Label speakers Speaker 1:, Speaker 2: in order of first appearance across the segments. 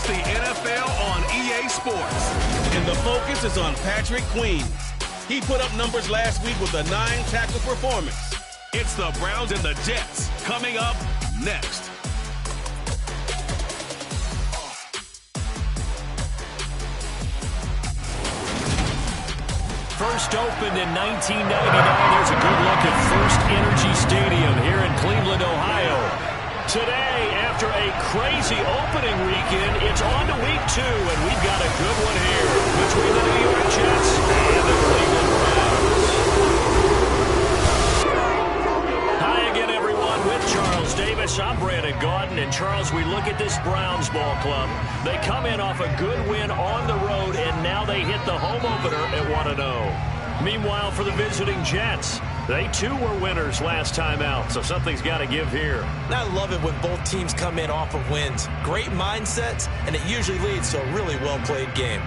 Speaker 1: It's the NFL on EA Sports. And the focus is on Patrick Queen. He put up numbers last week with a 9-tackle performance. It's the Browns and the Jets coming up next.
Speaker 2: First opened in 1999. There's a good look at First Energy Stadium here in Cleveland, Ohio. Today, after a crazy opening weekend, it's on to week 2, and we've got a good one here between the New York Jets and the Cleveland Browns. Hi again, everyone, with Charles Davis. I'm Brandon Gaudin, and Charles, we look at this Browns ball club. They come in off a good win on the road, and now they hit the home opener at 1-0. Meanwhile, for the visiting Jets, they too were winners last time out, so something's got to give here.
Speaker 3: And I love it when both teams come in off of wins. Great mindsets, and it usually leads to a really well-played game.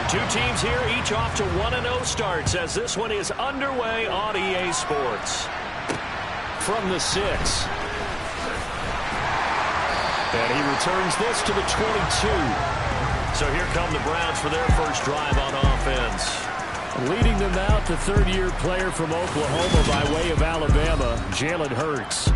Speaker 2: Two teams here, each off to 1-0 starts as this one is underway on EA Sports. From the 6. And he returns this to the 22. So here come the Browns for their first drive on offense. Leading them out, the third-year player from Oklahoma by way of Alabama, Jalen Hurts.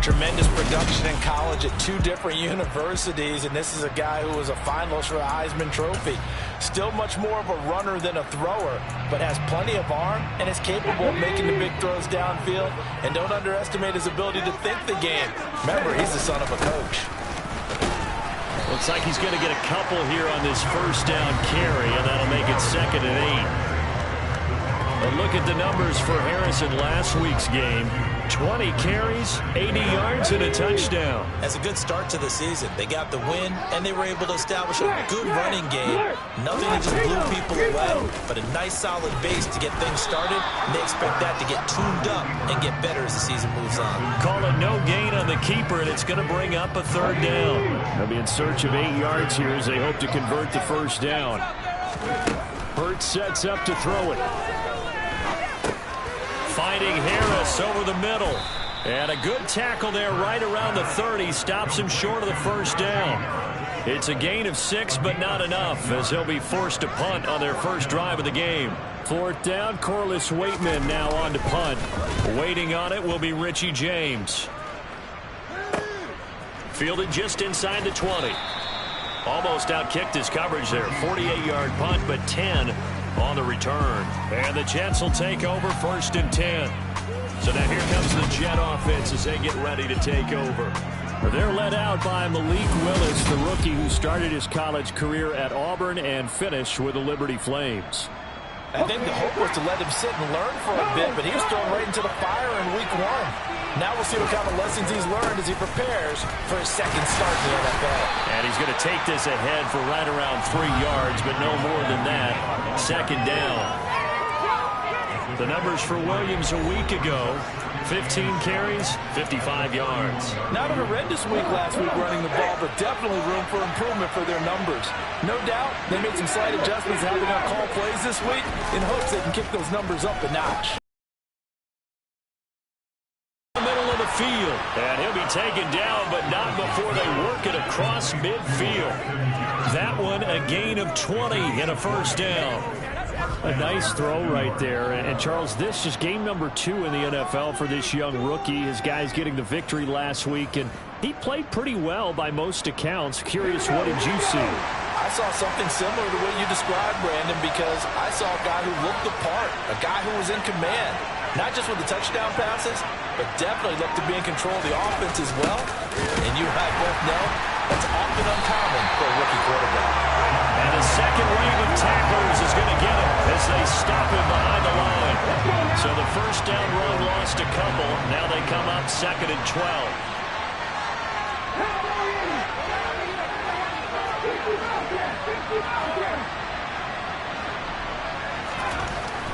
Speaker 3: Tremendous production in college at 2 different universities, and this is a guy who was a finalist for the Heisman Trophy. Still much more of a runner than a thrower, but has plenty of arm and is capable of making the big throws downfield. And don't underestimate his ability to think the game. Remember, he's the son of a coach.
Speaker 2: Looks like he's going to get a couple here on this first down carry, and that'll make it 2nd and 8. But look at the numbers for Harrison last week's game. 20 carries, 80 yards, and a touchdown.
Speaker 3: That's a good start to the season. They got the win, and they were able to establish a good running game. Nothing that just blew people away, but a nice solid base to get things started, and they expect that to get tuned up and get better as the season moves on.
Speaker 2: Call it no gain on the keeper, and it's going to bring up a 3rd down. They'll be in search of 8 yards here as they hope to convert the first down. Hurts sets up to throw it. Finding Harris over the middle. And a good tackle there right around the 30. Stops him short of the first down. It's a gain of 6, but not enough, as he'll be forced to punt on their first drive of the game. 4th down, Corliss Waitman now on to punt. Waiting on it will be Richie James. Fielded just inside the 20. Almost outkicked his coverage there. 48-yard punt, but 10 on the return. And the Jets will take over 1st and 10. So now here comes the Jet offense as they get ready to take over. They're led out by Malik Willis, the rookie who started his college career at Auburn and finished with the Liberty Flames.
Speaker 3: I think the hope was to let him sit and learn for a bit, but he was thrown right into the fire in week 1. Now we'll see what kind of lessons he's learned as he prepares for his 2nd start in the NFL.
Speaker 2: And he's going to take this ahead for right around 3 yards, but no more than that. 2nd down. The numbers for Williams a week ago: 15 carries, 55 yards.
Speaker 3: Not a horrendous week last week running the ball, but definitely room for improvement for their numbers. No doubt they made some slight adjustments having to call plays this week in hopes they can kick those numbers up a notch.
Speaker 2: Middle of the field, and he'll be taken down, but not before they work it across midfield. That one a gain of 20 and a first down. A nice throw right there. And Charles, this is game number 2 in the NFL for this young rookie. His guys getting the victory last week, and he played pretty well by most accounts. Curious, what did you see?
Speaker 3: I saw something similar to what you described, Brandon, because I saw a guy who looked the part, a guy who was in command, not just with the touchdown passes, but definitely looked to be in control of the offense as well. And you and I both know that's often uncommon for a rookie quarterback.
Speaker 2: And the second wave of tacklers is going to get him as they stop him behind the line. So the first down run lost a couple. Now they come up 2nd and 12.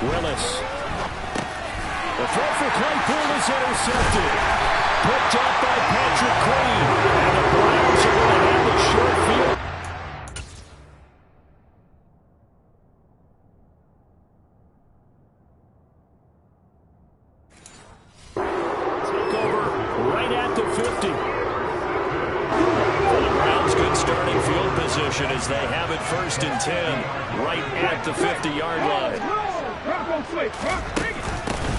Speaker 2: Willis intercepted. Picked up by Patrick Queen. And the Browns are going to have the short field. Take over right at the 50. For the Browns, good starting field position as they have it 1st and 10 right at the 50-yard line.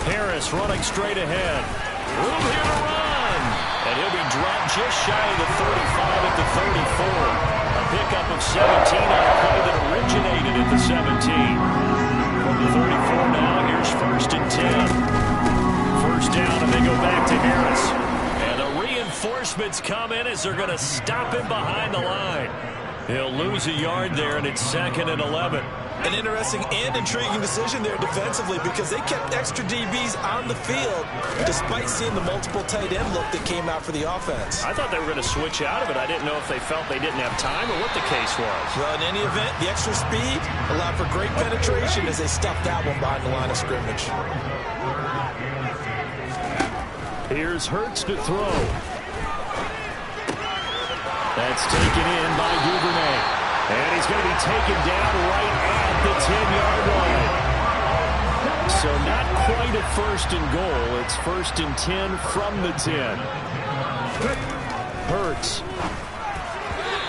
Speaker 2: Harris running straight ahead. Room here to run. And he'll be dropped just shy of the 35 at the 34. A pickup of 17 on a play that originated at the 17. From the 34 now, here's 1st and 10. First down, and they go back to Harris. And the reinforcements come in as they're going to stop him behind the line. He'll lose a yard there, and it's 2nd and 11.
Speaker 3: An interesting and intriguing decision there defensively because they kept extra DBs on the field despite seeing the multiple tight end look that came out for the offense.
Speaker 2: I thought they were going to switch out of it. I didn't know if they felt they didn't have time or what the case was.
Speaker 3: Well, in any event, the extra speed allowed for great penetration as they stuffed that one behind the line of scrimmage.
Speaker 2: Here's Hurts to throw. That's taken in by Duvernay. And he's going to be taken down right at the 10-yard line. So not quite a 1st and goal. It's 1st and 10 from the 10. Hurts.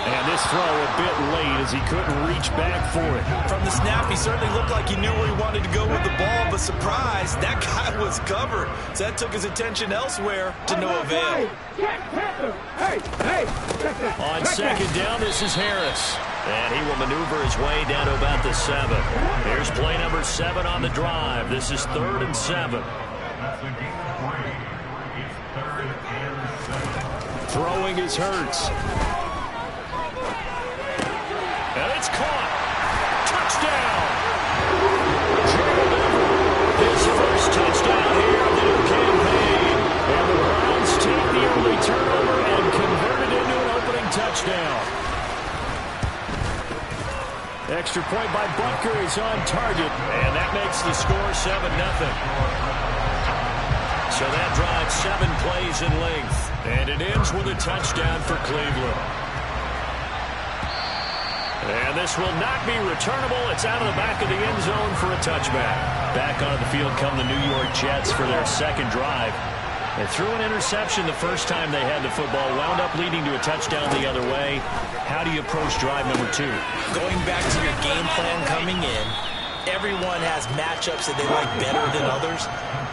Speaker 2: And this throw a bit late as he couldn't reach back for it.
Speaker 3: From the snap, he certainly looked like he knew where he wanted to go with the ball, but surprise, that guy was covered. So that took his attention elsewhere to no avail.
Speaker 2: On 2nd down, this is Harris. And he will maneuver his way down to about the 7. Here's play number 7 on the drive. This is 3rd and 7. Throwing is Hurts. And it's caught. Touchdown. Gerald Everett, his first touchdown here of the new campaign. And the Browns take the early turnover and convert it into an opening touchdown. Extra point by Butker is on target, and that makes the score 7-0. So that drives 7 plays in length, and it ends with a touchdown for Cleveland. And this will not be returnable. It's out of the back of the end zone for a touchback. Back onto the field come the New York Jets for their 2nd drive. They threw an interception the first time they had the football, wound up leading to a touchdown the other way. How do you approach drive number 2?
Speaker 3: Going back to your game plan coming in, everyone has matchups that they like better than others.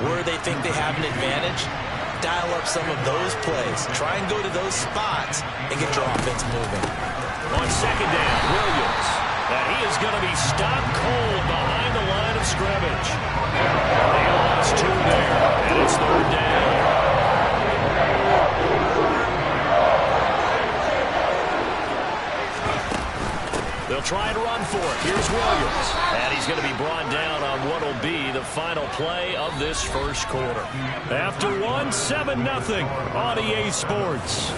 Speaker 3: Where they think they have an advantage, dial up some of those plays. Try and go to those spots and get your offense moving.
Speaker 2: On 2nd down, Williams. And he is going to be stopped cold behind the line of scrimmage. They lost 2 there, and it's 3rd down. They'll try and run for it. Here's Williams. And he's going to be brought down on what will be the final play of this first quarter. After 1, 7-0 on EA Sports.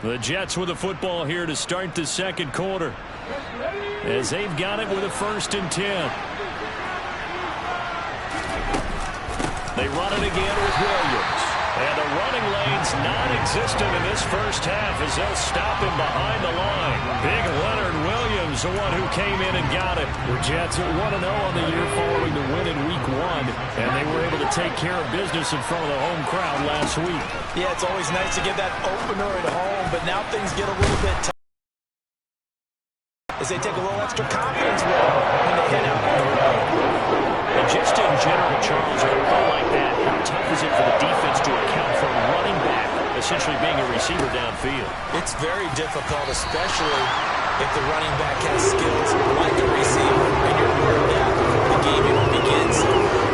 Speaker 2: The Jets with the football here to start the 2nd quarter, as they've got it with a 1st and 10. They run it again with Williams. And the running lane's non-existent in this first half as they'll stop him behind the line. Big Leonard Williams, the one who came in and got it. The Jets at 1-0 on the year following the win in Week 1. And they were able to take care of business in front of the home crowd last week.
Speaker 3: Yeah, it's always nice to get that opener at home, but now things get a little bit tough as they take a little extra confidence with them when they head out on the road.
Speaker 2: And just in general, Charles, a play like that, how tough is it for the defense to account for a running back essentially being a receiver downfield?
Speaker 3: It's very difficult, especially if the running back has skills like a receiver, and you're aware of that before the game even begins.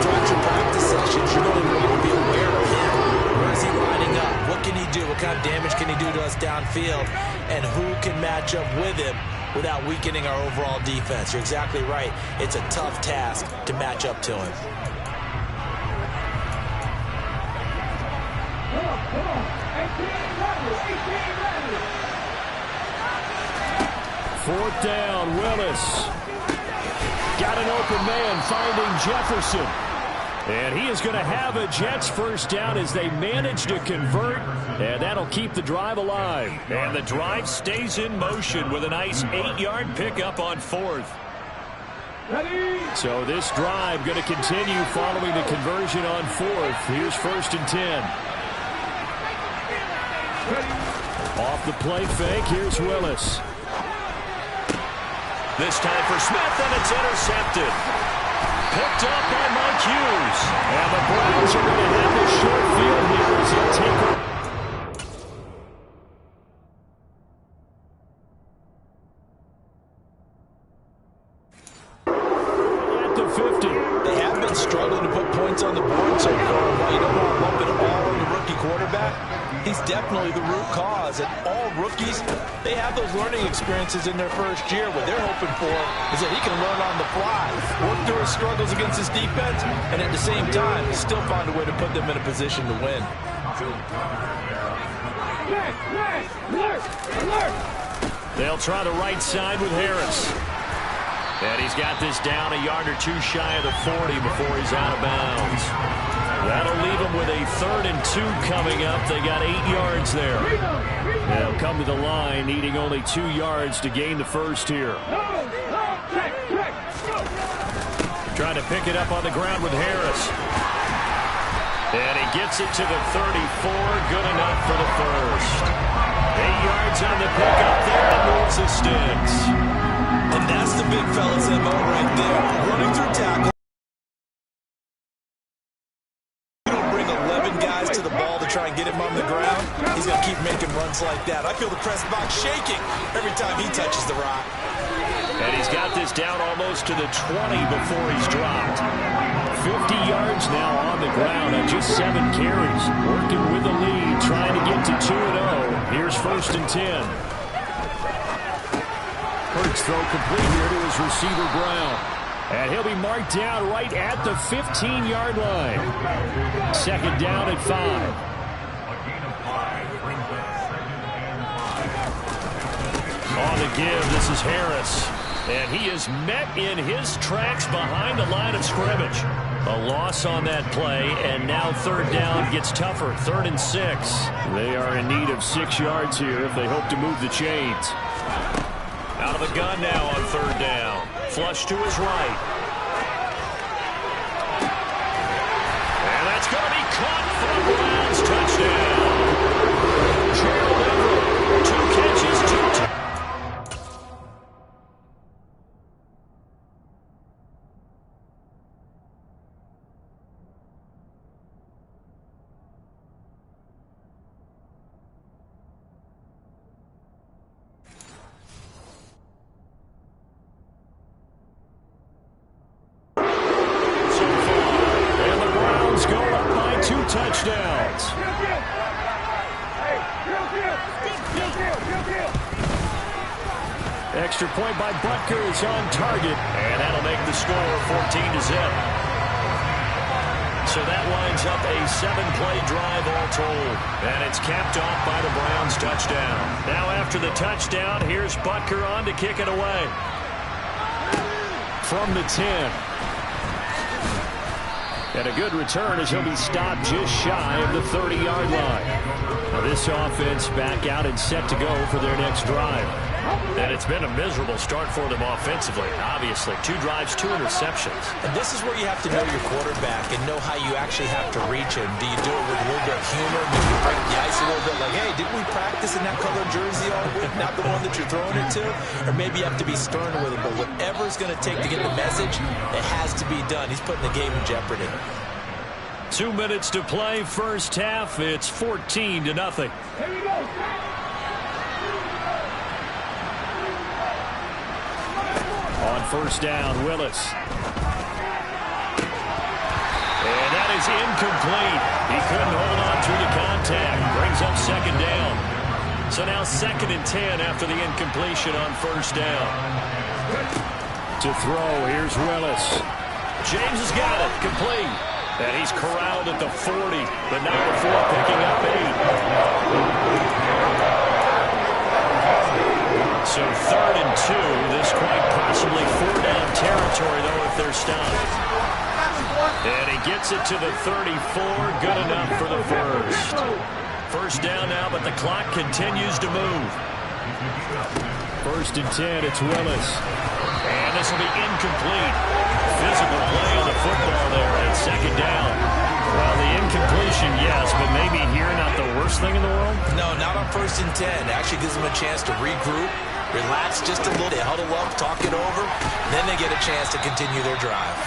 Speaker 3: Throughout your practice sessions, you're going to want to be aware of him. Where is he lining up? What can he do? What kind of damage can he do to us downfield? And who can match up with him without weakening our overall defense? You're exactly right. It's a tough task to match up to him.
Speaker 2: Fourth down, Willis. Got an open man finding Jefferson. And he is going to have a Jets first down as they manage to convert, and that'll keep the drive alive. And the drive stays in motion with a nice 8-yard pickup on 4th. So this drive going to continue following the conversion on 4th. Here's 1st and 10. Off the play fake, here's Willis. This time for Smith, and it's intercepted. Picked up by Mike Hughes. And the Browns are going to have a short field here as he'll take it. At the 50.
Speaker 3: They have been struggling to put points on the board so far. While you don't want to lump it all on the rookie quarterback, he's definitely the root cause. And all rookies, they have those learning experiences in their first year. What they're hoping for is that he can learn on the fly, work through his struggles against his defense, and at the same time, still find a way to put them in a position to win.
Speaker 2: They'll try the right side with Harris. And he's got this down a yard or two shy of the 40 before he's out of bounds. That'll leave them with a 3rd and 2 coming up. They got 8 yards there. They'll come to the line, needing only 2 yards to gain the first here. Trying to pick it up on the ground with Harris. And he gets it to the 34. Good enough for the first. 8 yards on the pickup there and moves the sticks.
Speaker 3: And that's the big fella's MO right there. Running through tackle. To the ball to try and get him on the ground, he's going to keep making runs like that. I feel the press box shaking every time he touches the rock.
Speaker 2: And he's got this down almost to the 20 before he's dropped. 50 yards now on the ground on just 7 carries. Working with the lead, trying to get to 2-0. Here's 1st and 10. Hurts throw complete here to his receiver Brown. And he'll be marked down right at the 15-yard line. 2nd down at 5. On the give, this is Harris. And he is met in his tracks behind the line of scrimmage. A loss on that play, and now 3rd down gets tougher. 3rd and 6. They are in need of 6 yards here if they hope to move the chains. Out of the gun now on 3rd down. Flush to his right. And that's going to be caught for the Browns. Touchdown. Gerald Everett, 2 catches, 2 touchdowns. Extra point by Butker is on target, and that'll make the score 14-0. So that winds up a 7-play drive all told, and it's capped off by the Browns touchdown. Now after the touchdown, here's Butker on to kick it away. From the 10. And a good return as he'll be stopped just shy of the 30-yard line. Now this offense back out and set to go for their next drive. And it's been a miserable start for them offensively, obviously. 2 drives, 2 interceptions.
Speaker 3: And this is where you have to know your quarterback and know how you actually have to reach him. Do you do it with a little bit of humor, maybe break the ice a little bit, like, hey, didn't we practice in that colored jersey all week, not the one that you're throwing it to? Or maybe you have to be stern with him, but whatever it's going to take to get the message, it has to be done. He's putting the game in jeopardy.
Speaker 2: 2 minutes to play, first half. It's 14-0.
Speaker 4: Here we go.
Speaker 2: On 1st down, Willis. And that is incomplete. He couldn't hold on through the contact. Brings up 2nd down. So now 2nd and 10 after the incompletion on 1st down. To throw, here's Willis. James has got it, complete. And he's corralled at the 40, but not before picking up 8. So 3rd and 2. This quite possibly 4-down territory, though, if they're stopped. And he gets it to the 34. Good enough for the first. First down now, but the clock continues to move. 1st and 10, it's Willis. And this will be incomplete. Physical play on the football there at 2nd down. Well, the incompletion, yes, but maybe here not the worst thing in the world?
Speaker 3: No, not on 1st and 10. Actually gives them a chance to regroup, relax just a little. They huddle up, talk it over, then they get a chance to continue their drive.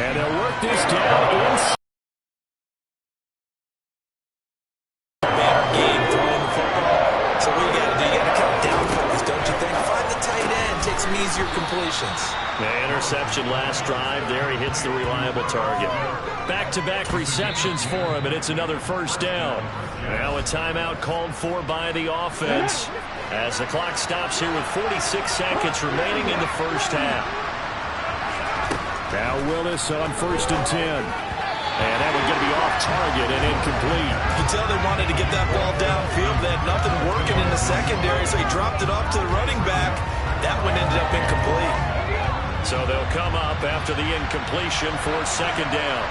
Speaker 2: And they'll work this down inside.
Speaker 3: Banner game, throwing the football. So what you got to do? You got to come down focus, don't you think? Find the tight end, take some easier completions.
Speaker 2: The interception last drive. There he hits the reliable target. Back-to-back receptions for him, and it's another 1st down. Now a timeout called for by the offense as the clock stops here with 46 seconds remaining in the 1st half. Now Willis on 1st and 10. And that one's going to be off target and incomplete.
Speaker 3: You can tell they wanted to get that ball downfield. They had nothing working in the secondary, so he dropped it off to the running back. That one ended up incomplete.
Speaker 2: So they'll come up after the incompletion for 2nd down.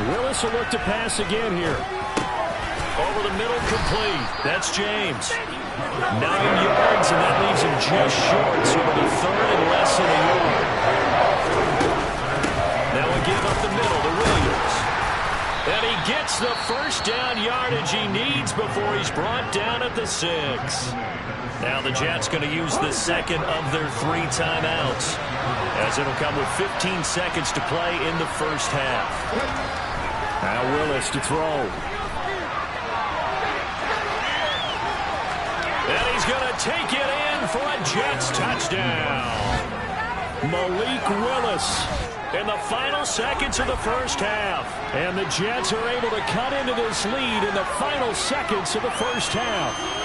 Speaker 2: Willis will look to pass again here. Over the middle, complete. That's James. 9 yards, and that leaves him just short. So it'll be 3rd and less than a yard. Now we give up the middle to Williams. And he gets the 1st down yardage he needs before he's brought down at the 6. Now the Jets going to use the 2nd of their 3 timeouts, as it'll come with 15 seconds to play in the 1st half. Now Willis to throw. And he's going to take it in for a Jets touchdown. Malik Willis in the final seconds of the 1st half. And the Jets are able to cut into this lead in the final seconds of the 1st half.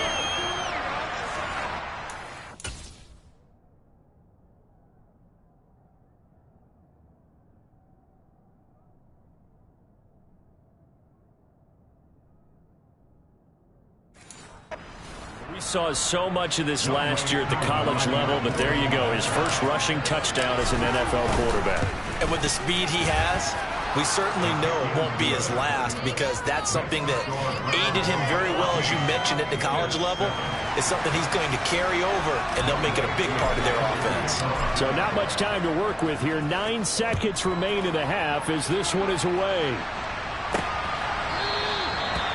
Speaker 2: We saw so much of this last year at the college level, but there you go. His first rushing touchdown as an NFL quarterback. And with the speed he has, we certainly know it won't be his last, because that's something that aided him very well, as you mentioned, at the college level. It's something he's going to carry over, and they'll make it a big part of their offense. So not much time to work with here. 9 seconds remain in the half as this one is away.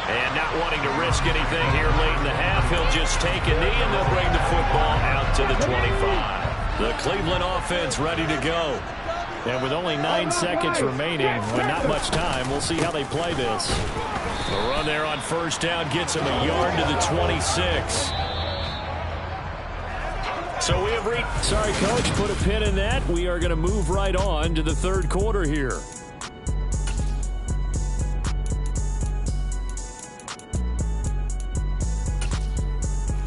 Speaker 2: And not wanting to risk anything here late in the half, he'll just take a knee, and they'll bring the football out to the 25. The Cleveland offense ready to go. And with only 9 seconds remaining, with not much time, we'll see how they play this. The run there on 1st down gets him a yard to the 26. So we have reached... Sorry, Coach, put a pin in that. We are going to move right on to the 3rd quarter here.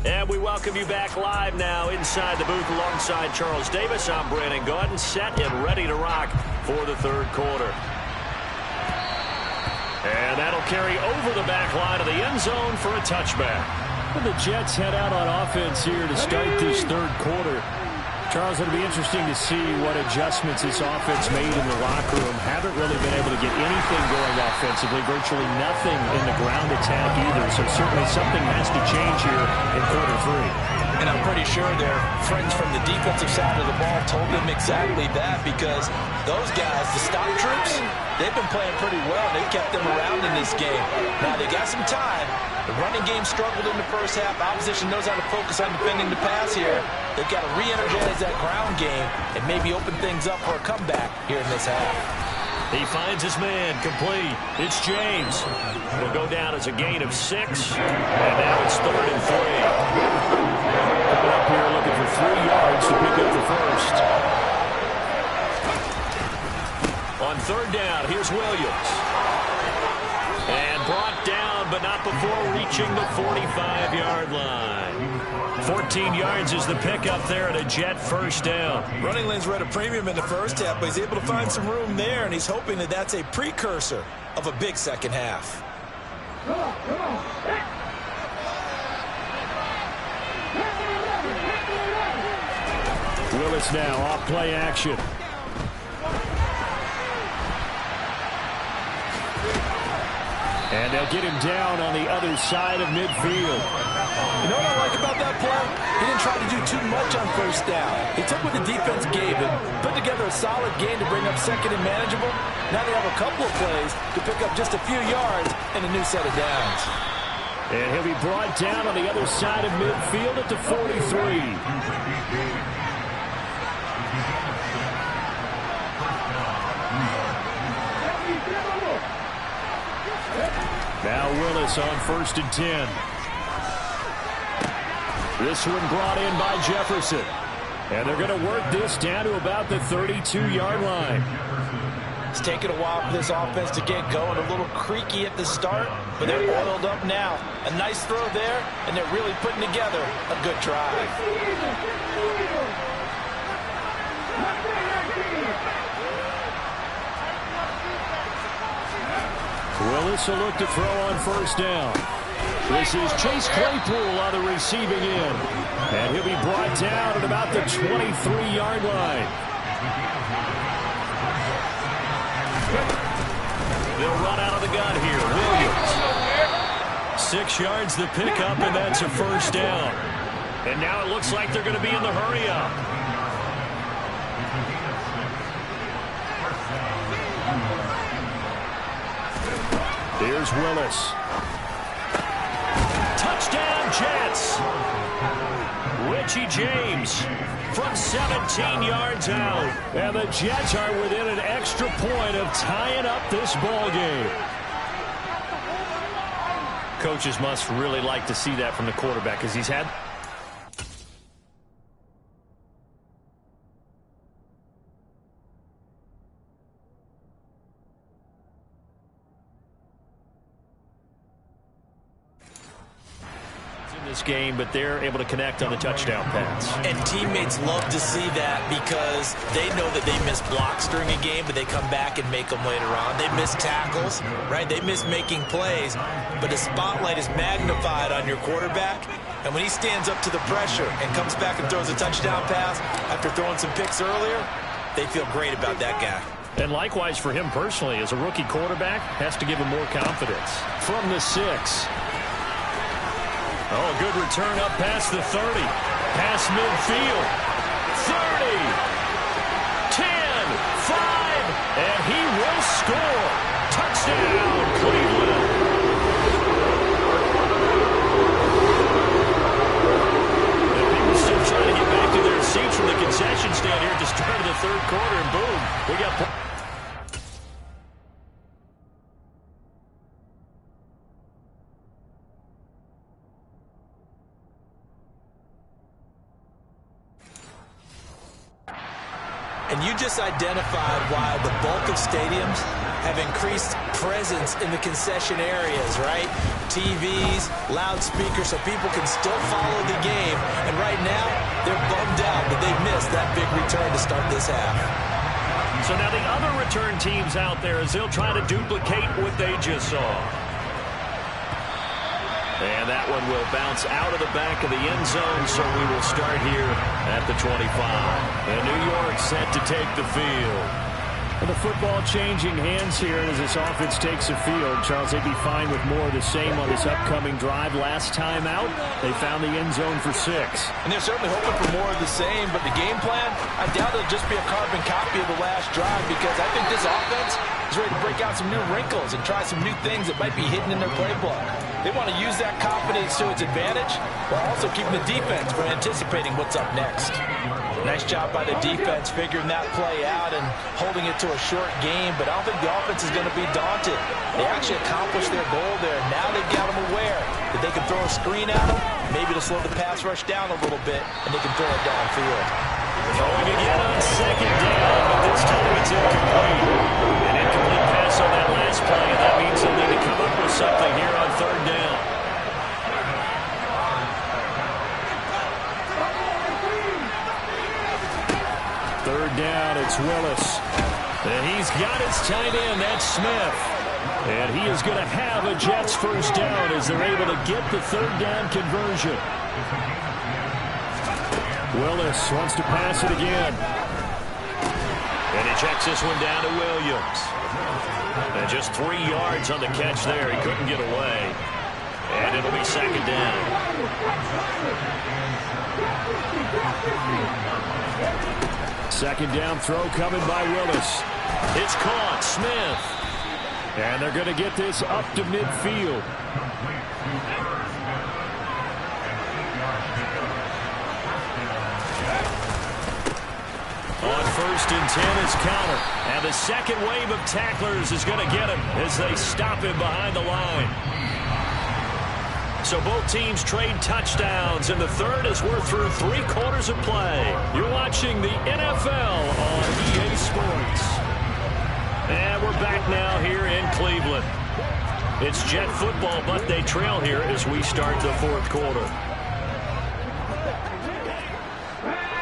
Speaker 2: And we welcome you back live now inside the booth alongside Charles Davis. I'm Brandon Gaudin, set and ready to rock for the 3rd quarter. And that'll carry over the back line of the end zone for a touchback. And the Jets head out on offense here to start this 3rd quarter. Charles, it'll be interesting to see what adjustments this offense made in the locker room. Haven't really been able to get anything going offensively, virtually nothing in the ground attack either. So certainly something has to change here in quarter 3. And I'm pretty sure their friends from the defensive side of the ball told them exactly that, because those guys, the stop troops, they've been playing pretty well. They've kept them around in this game. Now they got some time. The running game struggled in the 1st half. Opposition knows how to focus on defending the pass here. They've got to re-energize that ground game and maybe open things up for a comeback here in this half. He finds his man, complete. It's James. Will go down as a gain of 6. And now it's 3rd and 3. Coming up here looking for 3 yards to pick up the first. On 3rd down, here's Williams. And brought down, but not before reaching the 45-yard line. 14 yards is the pickup there at a Jet 1st down. Running lanes were at a premium in the 1st half, but he's able to find some room there, and he's hoping that that's a precursor of a big 2nd half. Willis now off play action. And they'll get him down on the other side of midfield.
Speaker 3: You know what I like about that play? He didn't try to do too much on first down. He took what the defense gave him, put together a solid game to bring up second and manageable. Now they have a couple of plays to pick up just a few yards and a new set of downs.
Speaker 2: And he'll be brought down on the other side of midfield at the 43. Now Willis on 1st and 10. This one brought in by Jefferson. And they're going to work this down to about the 32-yard line.
Speaker 3: It's taken a while for this offense to get going. A little creaky at the start, but they're oiled up now. A nice throw there, and they're really putting together a good drive.
Speaker 2: Willis will look to throw on 1st down. This is Chase Claypool on the receiving end. And he'll be brought down at about the 23-yard line. They'll run out of the gun here. Williams. 6 yards the pickup, and that's a 1st down. And now it looks like they're going to be in the hurry-up. Here's Willis. Touchdown, Jets. Richie James from 17 yards out. And the Jets are within an extra point of tying up this ball game. Coaches must really like to see that from the quarterback, because he's had... game, but they're able to connect on the touchdown pass.
Speaker 3: And teammates love to see that, because they know that they miss blocks during a game, but they come back and make them later on. They miss tackles, right? They miss making plays, but the spotlight is magnified on your quarterback, and when he stands up to the pressure and comes back and throws a touchdown pass after throwing some picks earlier, they feel great about that guy.
Speaker 2: And likewise for him personally, as a rookie quarterback, has to give him more confidence. From the 6. Oh, good return up past the 30. Past midfield. 30. 10. 5. And he will score. Touchdown, Cleveland. And people still trying to get back to their seats from the concession stand here at the start of the 3rd quarter. And boom, we got...
Speaker 3: And you just identified why the bulk of stadiums have increased presence in the concession areas, right? TVs, loudspeakers, so people can still follow the game. And right now, they're bummed out that they missed that big return to start this half.
Speaker 2: So now the other return teams out there, as they'll try to duplicate what they just saw. And that one will bounce out of the back of the end zone, so we will start here at the 25. And New York set to take the field. And the football changing hands here as this offense takes the field. Charles, they'd be fine with more of the same on this upcoming drive. Last time out, they found the end zone for 6.
Speaker 3: And they're certainly hoping for more of the same, but the game plan, I doubt it'll just be a carbon copy of the last drive, because I think this offense is ready to break out some new wrinkles and try some new things that might be hidden in their playbook. They want to use that confidence to its advantage while also keeping the defense from anticipating what's up next. Nice job by the defense figuring that play out and holding it to a short game, but I don't think the offense is going to be daunted. They actually accomplished their goal there. Now they've got them aware that they can throw a screen at them, maybe to slow the pass rush down a little bit, and they can throw it downfield.
Speaker 2: Throwing again on 2nd down, but this time it's incomplete. An incomplete pass on that last play, and that means they'll need to come up with something here on 3rd down. Third down, it's Willis. And he's got his tight end, that's Smith. And he is going to have a Jets first down as they're able to get the third down conversion. Willis wants to pass it again. And he checks this one down to Williams. And just 3 yards on the catch there. He couldn't get away. And it'll be second down. Second down throw coming by Willis. It's caught. Smith. And they're going to get this up to midfield. On 1st and 10 is counter. And the second wave of tacklers is going to get him as they stop him behind the line. So both teams trade touchdowns, and the third as we're through 3 quarters of play. You're watching the NFL on EA Sports. And we're back now here in Cleveland. It's Jet football, but they trail here as we start the 4th quarter.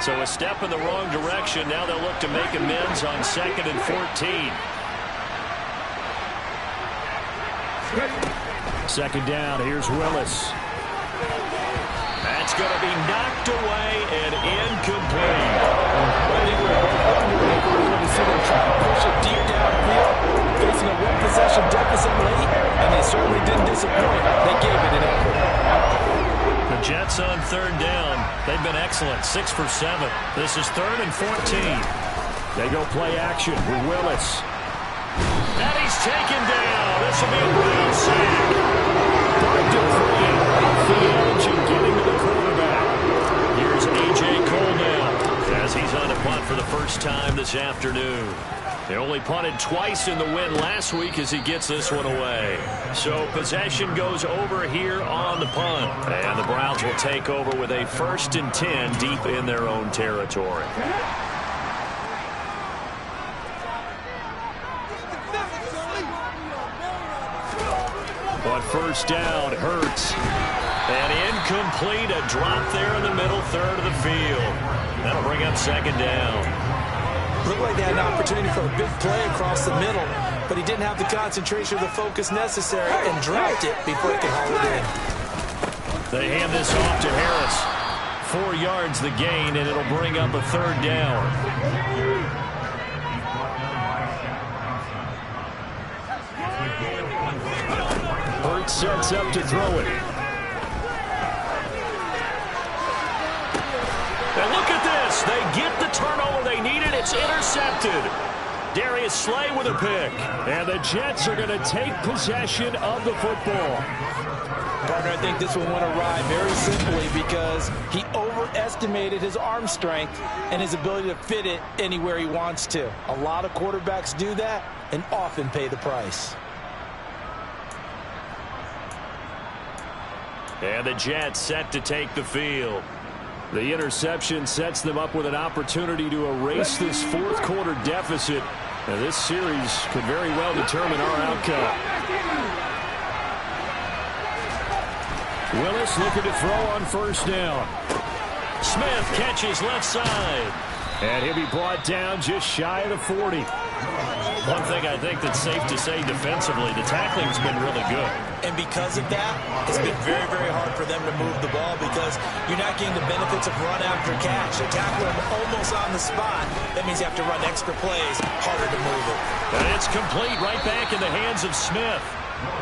Speaker 2: So a step in the wrong direction. Now they'll look to make amends on 2nd and 14. Second down, here's Willis. That's going to be knocked away and incomplete.
Speaker 3: I think we're both going to see them try to push it deep downfield, facing a 1-possession deficit late, and they certainly didn't disappoint. They gave it an effort.
Speaker 2: The Jets on 3rd down. They've been excellent, 6 for 7. This is 3rd and 14. They go play action with Willis. And he's taken down. This will be a Brown sack. .3 off the edge and getting to the quarterback. Here's A.J. Cole now as he's on a punt for the first time this afternoon. They only punted twice in the win last week as he gets this one away. So possession goes over here on the punt. And the Browns will take over with a 1st and 10 deep in their own territory. On 1st down, Hurts. And incomplete, a drop there in the middle third of the field. That'll bring up 2nd down.
Speaker 3: Looked like they had an opportunity for a big play across the middle, but he didn't have the concentration or the focus necessary and dropped it before he could haul it in.
Speaker 2: They hand this off to Harris. 4 yards the gain, and it'll bring up a 3rd down. Hurts sets up to throw it. And look at this. They get the turnover they needed. It's intercepted. Darius Slay with a pick. And the Jets are going to take possession of the football.
Speaker 3: Partner, I think this one went awry very simply because he overestimated his arm strength and his ability to fit it anywhere he wants to. A lot of quarterbacks do that and often pay the price.
Speaker 2: And the Jets set to take the field. The interception sets them up with an opportunity to erase this 4th quarter deficit. And this series could very well determine our outcome. Willis looking to throw on 1st down. Smith catches left side. And he'll be brought down just shy of the 40. One thing I think that's safe to say defensively, the tackling's been really good.
Speaker 3: And because of that, it's been very, very hard for them to move the ball because you're not getting the benefits of run after catch. They tackle him almost on the spot. That means you have to run extra plays, harder to move it.
Speaker 2: And it's complete right back in the hands of Smith.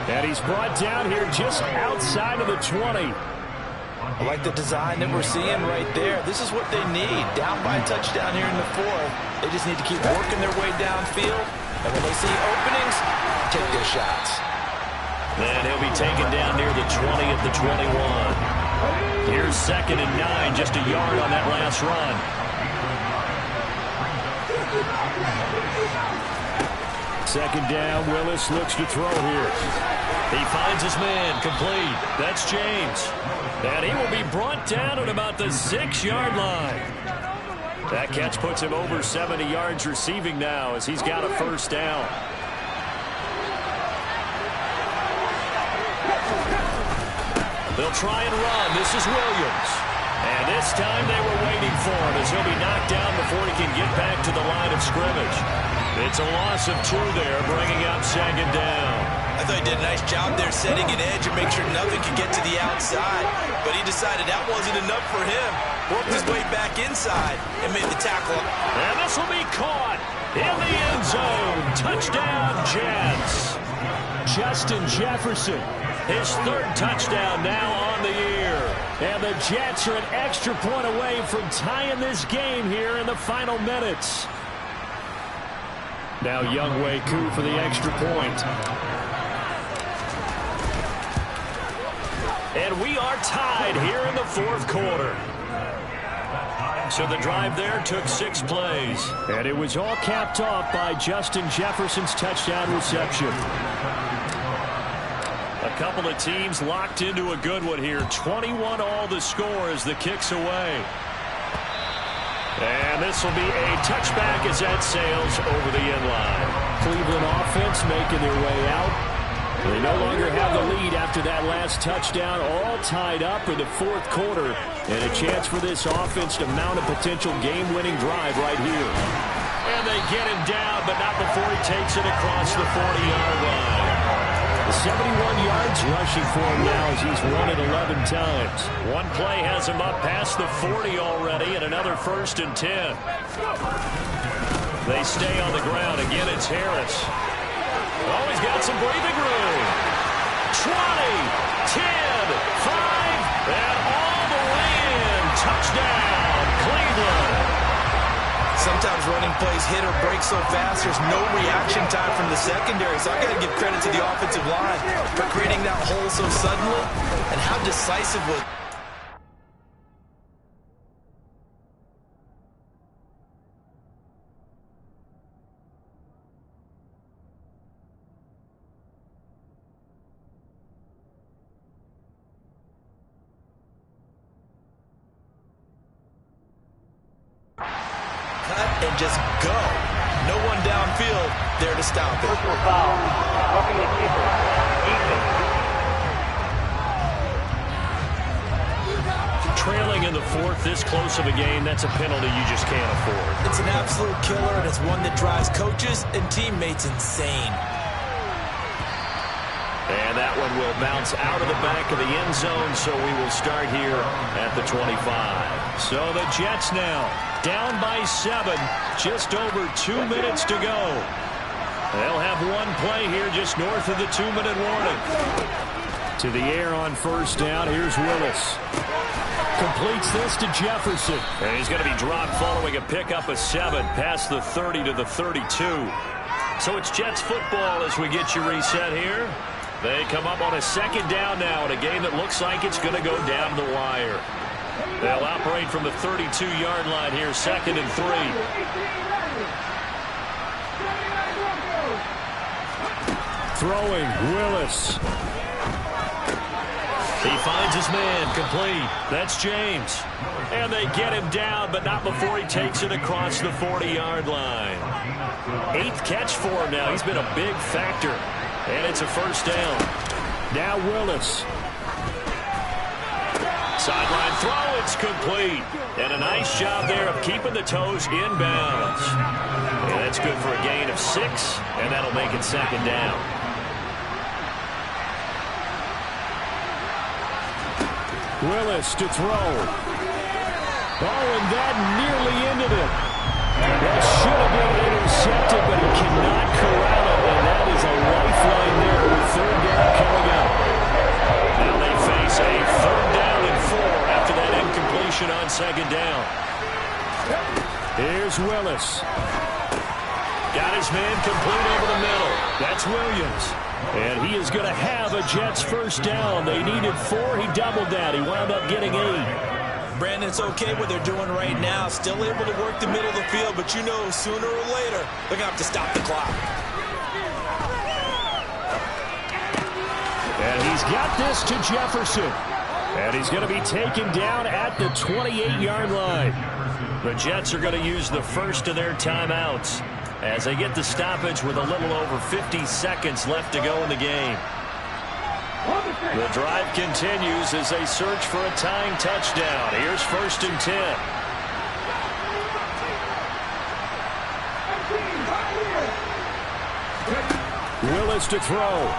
Speaker 2: And he's brought down here just outside of the 20.
Speaker 3: I like the design that we're seeing right there. This is what they need. Down by a touchdown here in the 4th. They just need to keep working their way downfield. And when they see openings, take their shots.
Speaker 2: And he'll be taken down near the 20 at the 21. Here's 2nd and 9, just a yard on that last run. Second down, Willis looks to throw here. He finds his man, complete. That's James. And he will be brought down at about the 6-yard line. That catch puts him over 70 yards receiving now as he's got a 1st down. They'll try and run. This is Williams. And this time they were waiting for him as he'll be knocked down before he can get back to the line of scrimmage. It's a loss of 2 there, bringing up 2nd down.
Speaker 3: I thought he did a nice job there setting an edge and make sure nothing could get to the outside. But he decided that wasn't enough for him. Worked his way back inside and made the tackle.
Speaker 2: And this will be caught in the end zone. Touchdown, Jets. Justin Jefferson, his third touchdown now on the year. And the Jets are an extra point away from tying this game here in the final minutes. Now Younghoe Koo for the extra point. And we are tied here in the fourth quarter. So the drive there took 6 plays. And it was all capped off by Justin Jefferson's touchdown reception. A couple of teams locked into a good one here. 21 all the score as the kick's away. And this will be a touchback as that sails over the end line. Cleveland offense making their way out. They no longer have the lead after that last touchdown. All tied up in the fourth quarter. And a chance for this offense to mount a potential game-winning drive right here. And they get him down, but not before he takes it across the 40-yard line. 71 yards rushing for him now as he's run it 11 times. One play has him up past the 40 already, and another 1st and 10. They stay on the ground. Again, it's Harris. Oh, he's got some breathing room. 20, 10, 5, and all the way in. Touchdown, Cleveland.
Speaker 3: Sometimes running plays hit or break so fast, there's no reaction time from the secondary. So I got to give credit to the offensive line for creating that hole so suddenly and how decisive was. And just go. No one downfield there to stop it.
Speaker 4: Personal foul. Roughing the keeper.
Speaker 2: Trailing in the fourth, this close of a game, that's a penalty you just can't afford.
Speaker 3: It's an absolute killer, and it's one that drives coaches and teammates insane.
Speaker 2: And that one will bounce out of the back of the end zone, so we will start here at the 25. So the Jets now down by 7, just over 2 minutes to go. They'll have one play here just north of the 2-minute warning. To the air on first down, here's Willis. Completes this to Jefferson. And he's going to be dropped following a pickup of 7 past the 30 to the 32. So it's Jets football as we get you reset here. They come up on a 2nd down now in a game that looks like it's going to go down the wire. They'll operate from the 32-yard line here, 2nd and 3. Throwing, Willis. He finds his man, complete. That's James. And they get him down, but not before he takes it across the 40-yard line. 8th catch for him now. He's been a big factor. And it's a 1st down. Now Willis. Sideline throw, it's complete. And a nice job there of keeping the toes inbounds. And that's good for a gain of 6, and that'll make it 2nd down. Willis to throw. Oh, and that nearly ended it. That should have been intercepted, but he cannot corral it, and that is a lifeline there with 3rd down coming up. Now they face a 3rd down and 4 after that incompletion on 2nd down. Here's Willis. Got his man complete over the middle. That's Williams. And he is going to have a Jets 1st down. They needed 4. He doubled that. He wound up getting 8.
Speaker 3: Brandon, it's okay what they're doing right now. Still able to work the middle of the field, but you know sooner or later they're going to have to stop the clock.
Speaker 2: And he's got this to Jefferson. And he's going to be taken down at the 28-yard line. The Jets are going to use the first of their timeouts as they get the stoppage with a little over 50 seconds left to go in the game. The drive continues as they search for a tying touchdown. Here's 1st and 10. Willis to throw.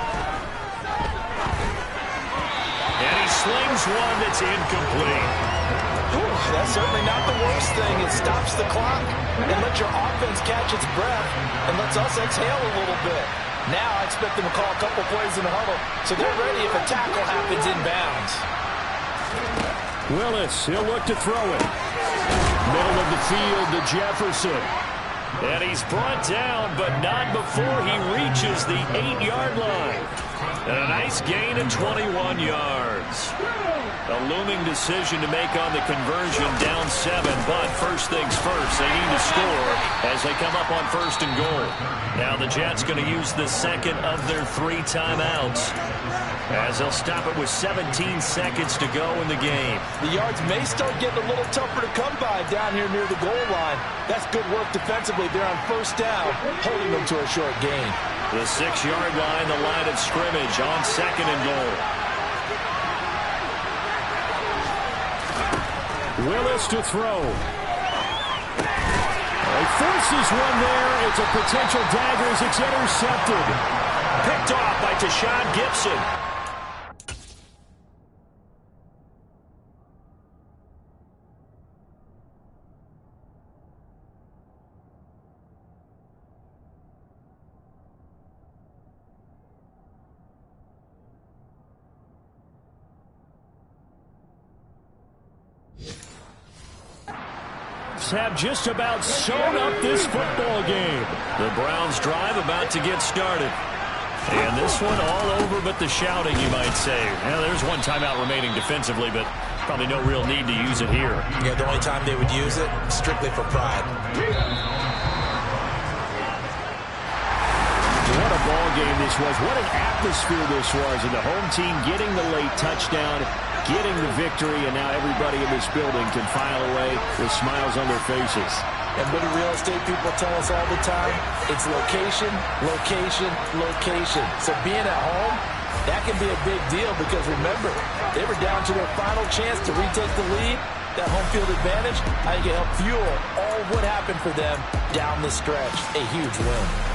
Speaker 2: And he slings one that's incomplete.
Speaker 3: Ooh, that's certainly not the worst thing. It stops the clock and lets your offense catch its breath and lets us exhale a little bit. Now I expect them to call a couple plays in the huddle so they're ready if a tackle happens inbounds.
Speaker 2: Willis, he'll look to throw it. Middle of the field to Jefferson. And he's brought down, but not before he reaches the 8-yard line. And a nice gain of 21 yards. A looming decision to make on the conversion, down 7. But first things first, they need to score as they come up on 1st and goal. Now the Jets going to use the second of their 3 timeouts, as they'll stop it with 17 seconds to go in the game.
Speaker 3: The yards may start getting a little tougher to come by down here near the goal line. That's good work defensively. They're on 1st down, holding them to a short gain.
Speaker 2: The 6-yard line, the line of scrimmage on 2nd and goal. Willis to throw. He forces one there. It's a potential dagger as it's intercepted. Picked off by Tashawn Gibson. Have just about sewn up this football game. The Browns drive about to get started. And this one all over but the shouting, you might say. Well, there's one timeout remaining defensively, but probably no real need to use it here.
Speaker 3: Yeah, the only time they would use it, strictly for pride.
Speaker 2: What a ball game this was. What an atmosphere this was. And the home team getting the late touchdown, getting the victory, and now everybody in this building can file away with smiles on their faces.
Speaker 3: And what do real estate people tell us all the time? It's location, location, location. So being at home, that can be a big deal because remember, they were down to their final chance to retake the lead. That home field advantage, I think it helped fuel all what happened for them down the stretch. A huge win.